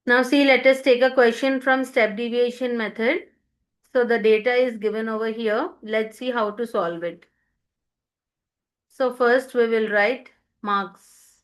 Now see, let us take a question from step deviation method. So the data is given over here. Let's see how to solve it. So first we will write marks,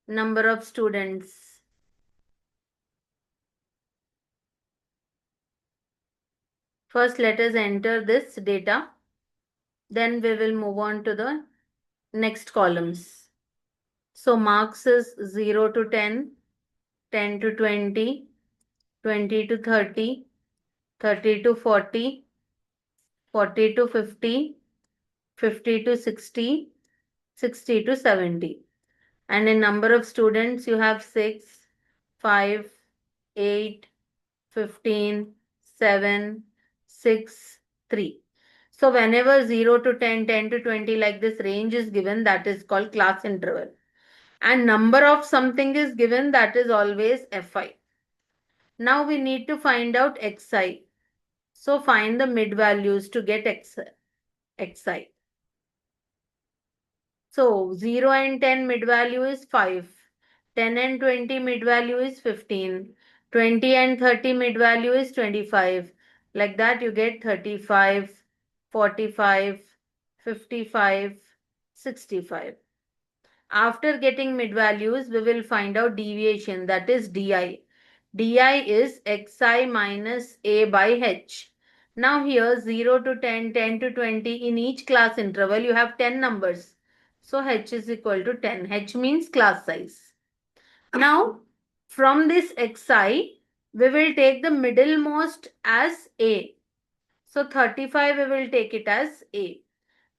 number of students. First let us enter this data. Then we will move on to the next columns. So marks is 0 to 10, 10 to 20, 20 to 30, 30 to 40, 40 to 50, 50 to 60, 60 to 70. And in number of students, you have 6, 5, 8, 15, 7, 6, 3. So whenever 0 to 10, 10 to 20 like this range is given, that is called class interval. And number of something is given, that is always Fi. Now we need to find out Xi. So find the mid values to get Xi. So 0 and 10 mid value is 5. 10 and 20 mid value is 15. 20 and 30 mid value is 25. Like that you get 35, 45, 55, 65. After getting mid values, we will find out deviation, that is di. Di is xi minus a by h. Now here 0 to 10, 10 to 20, in each class interval you have 10 numbers. So h is equal to 10. H means class size. Now from this xi, we will take the middlemost as a. So 35 we will take it as a.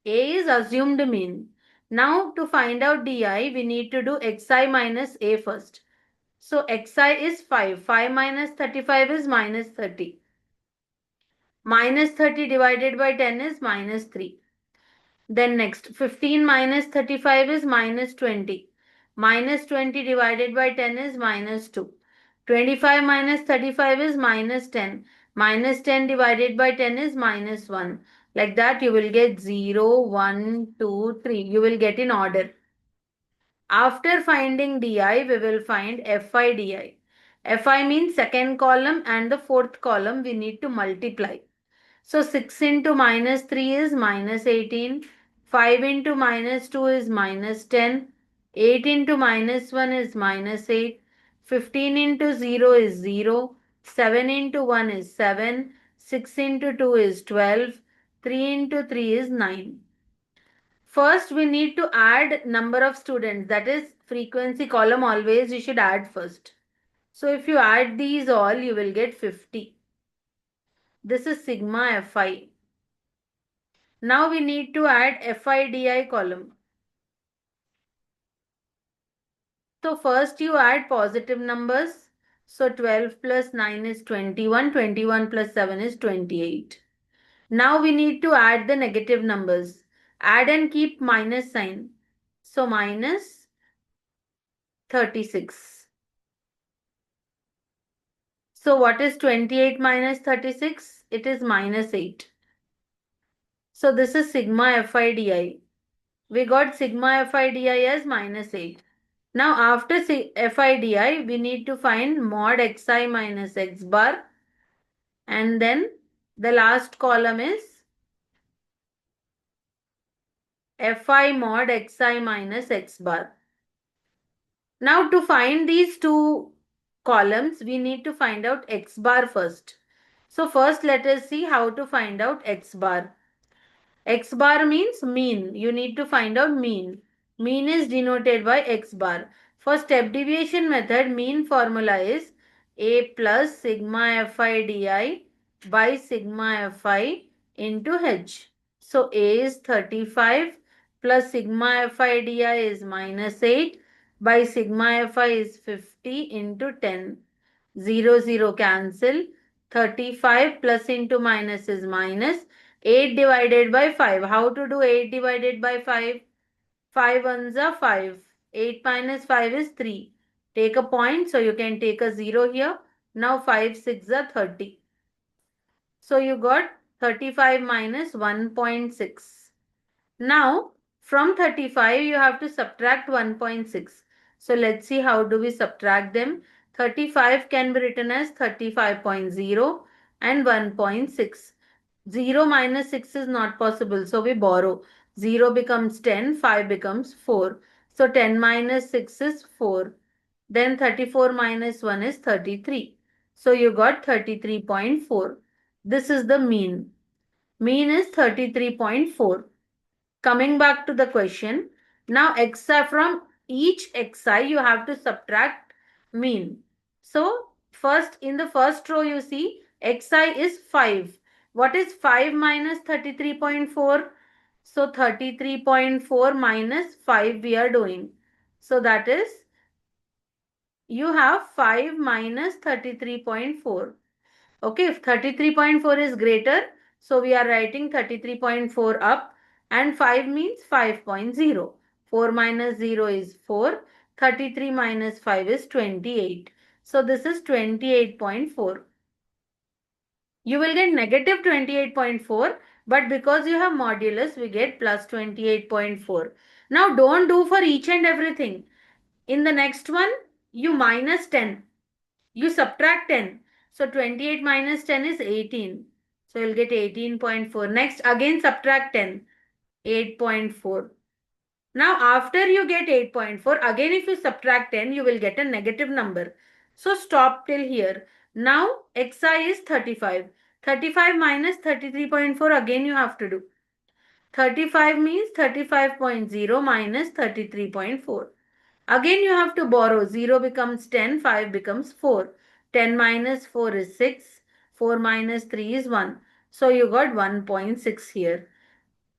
A is assumed mean. Now to find out di, we need to do xi minus a first. So xi is 5. 5 minus 35 is minus 30. Minus 30 divided by 10 is minus 3. Then next 15 minus 35 is minus 20. Minus 20 divided by 10 is minus 2. 25 minus 35 is minus 10. Minus 10 divided by 10 is minus 1. Like that you will get 0, 1, 2, 3. You will get in order. After finding di, we will find fi di. Fi means second column and the fourth column we need to multiply. So 6 into minus 3 is minus 18. 5 into minus 2 is minus 10. 8 into minus 1 is minus 8. 15 into 0 is 0. 7 into 1 is 7. 6 into 2 is 12. 3 into 3 is 9. First, we need to add number of students. That is frequency column, always you should add first. So if you add these all, you will get 50. This is sigma Fi. Now we need to add FIDI column. So first you add positive numbers. So 12 plus 9 is 21. 21 plus 7 is 28. Now we need to add the negative numbers. Add and keep minus sign. So minus 36. So what is 28 minus 36? It is minus 8. So this is sigma FIDI. We got sigma FIDI as minus 8. Now after FIDI, we need to find mod xi minus x bar. And then the last column is fi mod xi minus x bar. Now to find these two columns, we need to find out x bar first. So first let us see how to find out x bar. X bar means mean. You need to find out mean. Mean is denoted by x bar. For step deviation method, mean formula is a plus sigma fi di by sigma fi into h. So a is 35 plus sigma fi di is minus 8 by sigma fi is 50 into 10. 0, 0 cancel. 35 plus into minus is minus. 8 divided by 5. How to do 8 divided by 5? 5 ones are 5. 8 minus 5 is 3. Take a point, so you can take a 0 here. Now 5 6 are 30. So you got 35 minus 1.6. Now from 35 you have to subtract 1.6. So let's see how do we subtract them. 35 can be written as 35.0 and 1.6. 0 minus 6 is not possible, so we borrow. 0 becomes 10, 5 becomes 4. So 10 minus 6 is 4. Then 34 minus 1 is 33. So you got 33.4. This is the mean. Mean is 33.4. Coming back to the question, now xi from each xi you have to subtract mean. So first in the first row you see xi is 5. What is 5 minus 33.4? So 33.4 minus 5 we are doing. So that is you have 5 minus 33.4. Okay, if 33.4 is greater, so we are writing 33.4 up and 5 means 5.0. 4 minus 0 is 4. 33 minus 5 is 28. So this is 28.4. You will get negative 28.4, but because you have modulus, we get plus 28.4. Now don't do for each and everything. In the next one, you minus 10. You subtract 10. So 28 minus 10 is 18. So you'll get 18.4. Next, again subtract 10. 8.4. Now after you get 8.4, again if you subtract 10, you will get a negative number. So stop till here. Now xi is 35. 35 minus 33.4 again you have to do. 35 means 35.0 minus 33.4. Again you have to borrow. 0 becomes 10, 5 becomes 4. 10 minus 4 is 6. 4 minus 3 is 1. So you got 1.6 here.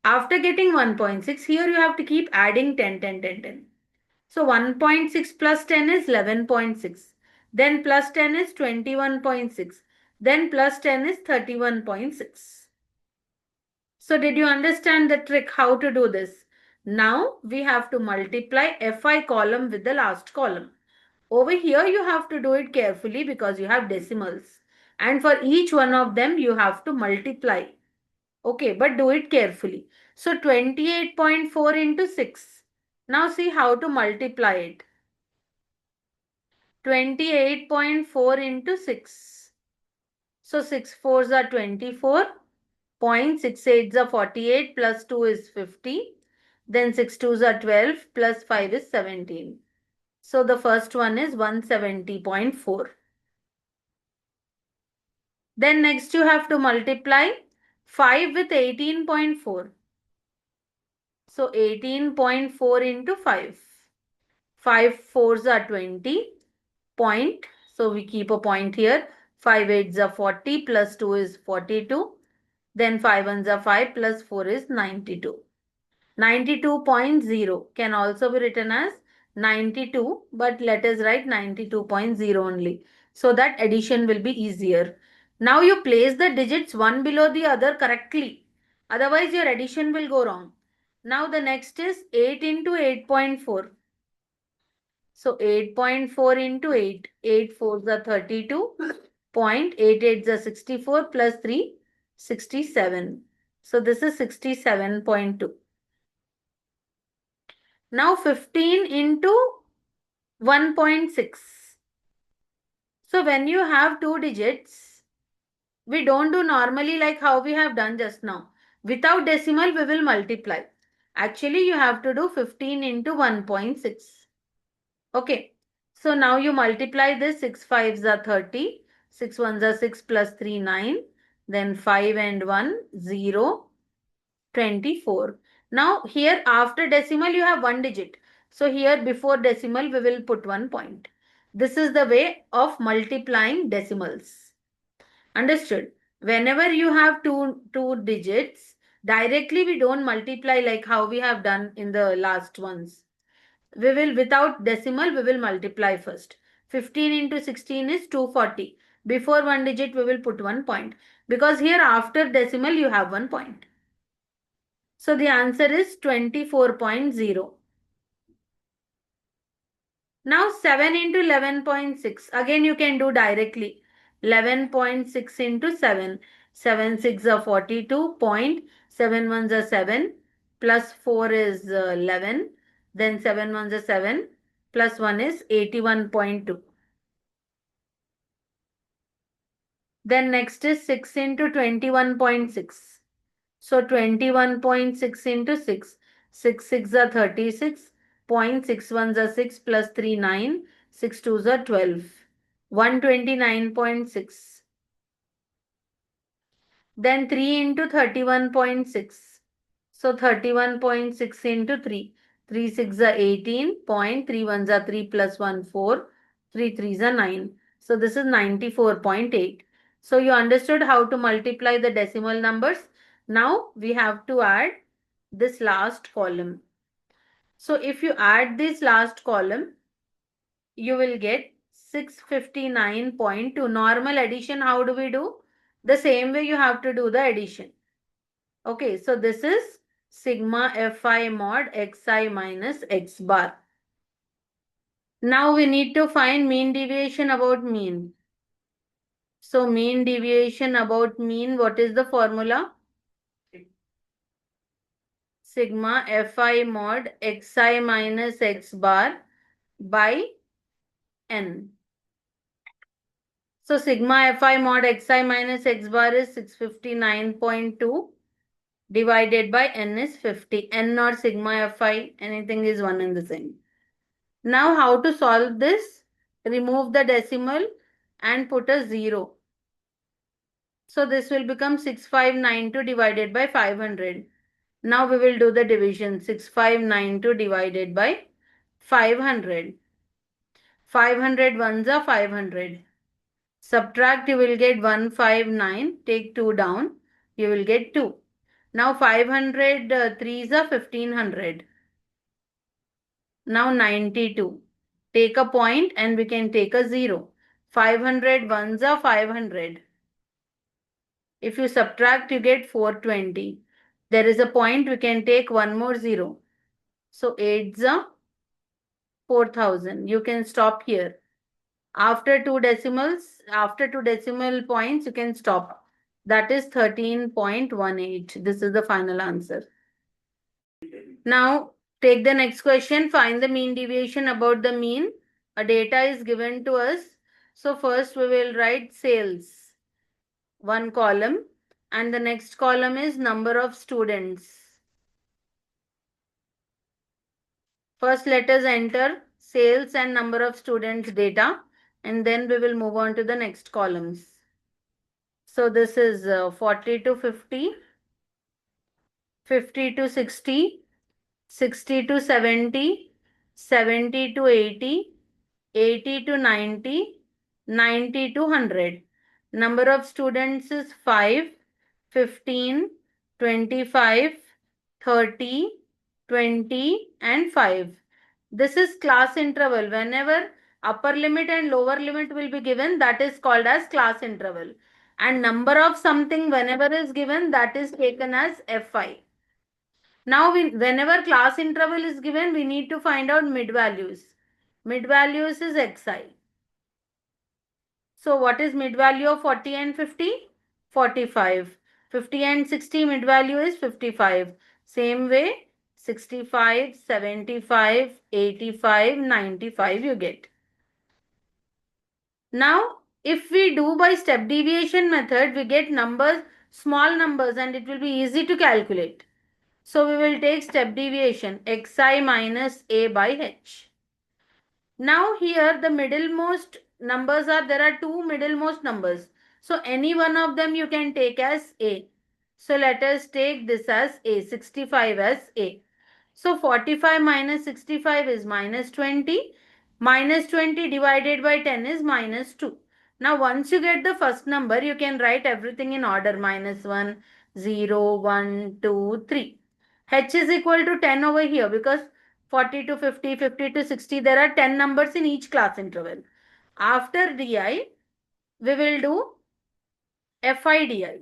After getting 1.6, here you have to keep adding 10, 10, 10, 10. So 1.6 plus 10 is 11.6. Then plus 10 is 21.6. Then plus 10 is 31.6. So did you understand the trick how to do this? Now we have to multiply Fi column with the last column. Over here you have to do it carefully because you have decimals. And for each one of them you have to multiply. Okay, but do it carefully. So 28.4 into 6. Now see how to multiply it. 28.4 into 6. So 6 fours are 24. 0.68 are 48 plus 2 is 50. Then 6 twos are 12 plus 5 is 17. So the first one is 170.4. Then next you have to multiply 5 with 18.4. So 18.4 into 5. 5 fours are 20. Point. So we keep a point here. 5 eights are 40 plus 2 is 42. Then 5 ones are 5 plus 4 is 92. 92.0 can also be written as 92, but let us write 92.0 only so that addition will be easier. Now you place the digits one below the other correctly. Otherwise your addition will go wrong. Now the next is 8 into 8.4. So 8.4 into 8. 8 fours are 32. 0.88 is 64 plus 3, 67. So this is 67.2. Now 15 into 1.6. So when you have two digits, we don't do normally like how we have done just now. Without decimal, we will multiply. Actually, you have to do 15 into 1.6. Okay. So now you multiply this. 6 fives are 30. 6 ones are 6 plus 3, 9. Then 5 and 1, 0. 24. Now here after decimal you have one digit. So here before decimal we will put 1 point. This is the way of multiplying decimals. Understood? Whenever you have two digits, directly we don't multiply like how we have done in the last ones. We will without decimal we will multiply first. 15 into 16 is 240. Before one digit we will put 1 point. Because here after decimal you have 1 point. So the answer is 24.0. Now 7 into 11.6. Again you can do directly. 11.6 into 7. 7 6 are 42. 7 ones are 7. Plus 4 is 11. Then 7 ones are 7. plus 1 is 81.2. Then next is 6 into 21.6. So 21.6 into 6. 6 6 are 36. 0.61 are 6 plus 3 9. 6 2s are 12. 129.6. Then 3 into 31.6. So 31.6 into 3. 3 6 are 18. 3 1s are 3 plus 1 4. 3 3s are 9. So this is 94.8. So you understood how to multiply the decimal numbers. Now we have to add this last column. So if you add this last column, you will get 659.2. Normal addition, how do we do? The same way you have to do the addition. Okay, so this is sigma fi mod xi minus x bar. Now we need to find mean deviation about mean. So mean deviation about mean, what is the formula? Sigma fi mod xi minus x bar by n. So sigma fi mod xi minus x bar is 659.2 divided by n is 50. N or sigma fi, anything is one and the same. Now how to solve this? Remove the decimal and put a 0. So this will become 6592 divided by 500. Now we will do the division. 6592 divided by 500. 500 ones are 500. Subtract, you will get 159. Take 2 down. You will get 2. Now 500 threes are 1500. Now 92. Take a point and we can take a 0. 500 ones are 500. If you subtract, you get 420. There is a point, we can take one more 0. So 8s are 4000. You can stop here. After two decimal points, you can stop. That is 13.18. This is the final answer. Now, take the next question. Find the mean deviation about the mean. A data is given to us. So first we will write sales, one column, and the next column is number of students. First let us enter sales and number of students data, and then we will move on to the next columns. So this is 40 to 50, 50 to 60, 60 to 70, 70 to 80, 80 to 90, 90 to 100. Number of students is 5, 15, 25, 30, 20 and 5. This is class interval. Whenever upper limit and lower limit will be given, that is called as class interval. And number of something whenever is given, that is taken as Fi. Now, whenever class interval is given, we need to find out mid values. Mid values is xi. So, what is mid value of 40 and 50? 45. 50 and 60 mid value is 55. Same way, 65, 75, 85, 95 you get. Now, if we do by step deviation method, we get numbers, small numbers, and it will be easy to calculate. So we will take step deviation xi minus a by h. Now here the middlemost numbers are, there are two middlemost numbers. So any one of them you can take as a. So let us take this as a, 65 as a. So 45 minus 65 is minus 20. Minus 20 divided by 10 is minus 2. Now once you get the first number, you can write everything in order. Minus 1, 0, 1, 2, 3. H is equal to 10 over here because 40 to 50, 50 to 60, there are 10 numbers in each class interval. After DI, we will do FIDI.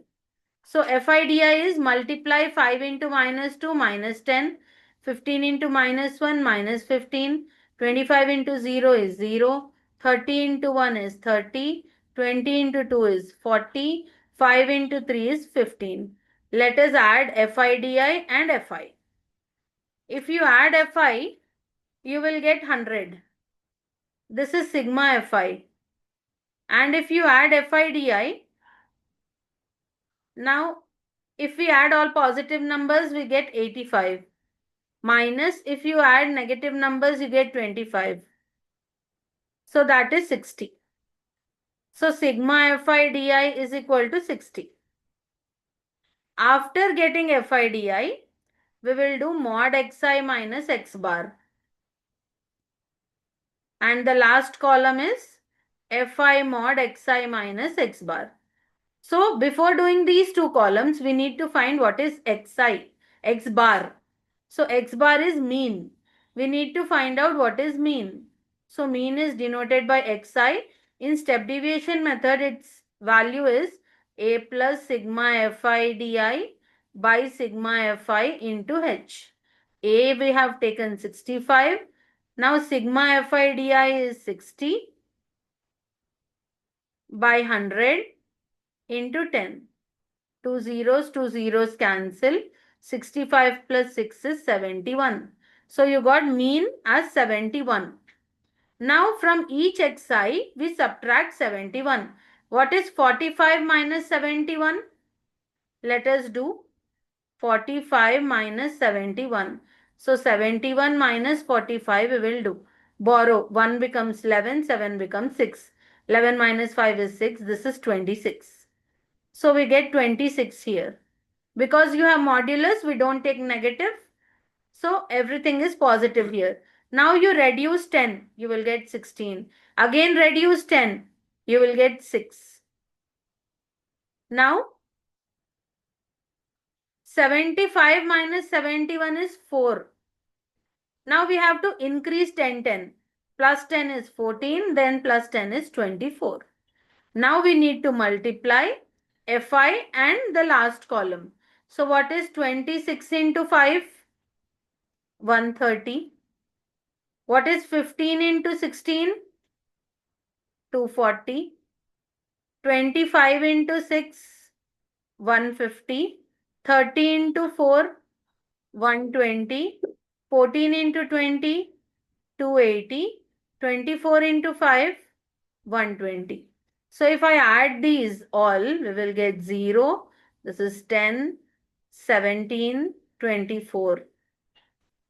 So FIDI is multiply 5 into minus 2 minus 10, 15 into minus 1 minus 15, 25 into 0 is 0, 30 into 1 is 30, 20 into 2 is 40, 5 into 3 is 15. Let us add FIDI and FI. If you add Fi, you will get 100. This is sigma Fi. And if you add Fi di, now if we add all positive numbers, we get 85. Minus if you add negative numbers, you get 25. So that is 60. So sigma Fi di is equal to 60. After getting Fi di, we will do mod xi minus x bar. And the last column is Fi mod xi minus x bar. So before doing these two columns, we need to find what is xi, x bar. So x bar is mean. We need to find out what is mean. So mean is denoted by xi. In step deviation method, its value is a plus sigma fi di by sigma fi into h. A we have taken 65. Now sigma fi di is 60 by 100 into 10. Two zeros cancel. 65 plus 6 is 71. So you got mean as 71. Now from each xi, we subtract 71. What is 45 minus 71? Let us do 45 minus 71. So 71 minus 45 we will do. Borrow. 1 becomes 11, 7 becomes 6. 11 minus 5 is 6. This is 26. So we get 26 here. Because you have modulus, we don't take negative. So everything is positive here. Now you reduce 10, you will get 16. Again reduce 10, you will get 6. Now 75 minus 71 is 4. Now we have to increase 10, 10. Plus 10 is 14, then plus 10 is 24. Now we need to multiply Fi and the last column. So what is 26 into 5? 130. What is 15 into 16? 240. 25 into 6? 150. 30 into 4? 120. 14 into 20? 280. 24 into 5? 120. So if I add these all, we will get 0. This is 10, 17, 24.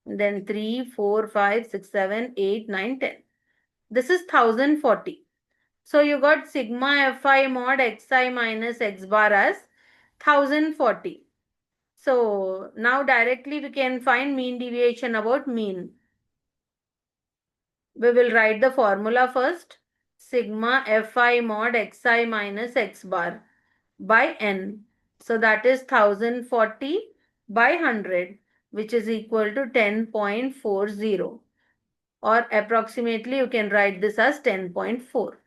Then 3, 4, 5, 6, 7, 8, 9, 10. This is 1040. So you got sigma Fi mod xi minus x bar as 1040. So now directly we can find mean deviation about mean. We will write the formula first. Sigma Fi mod xi minus x bar by n. So that is 1040 by 100, which is equal to 10.40. Or approximately you can write this as 10.4.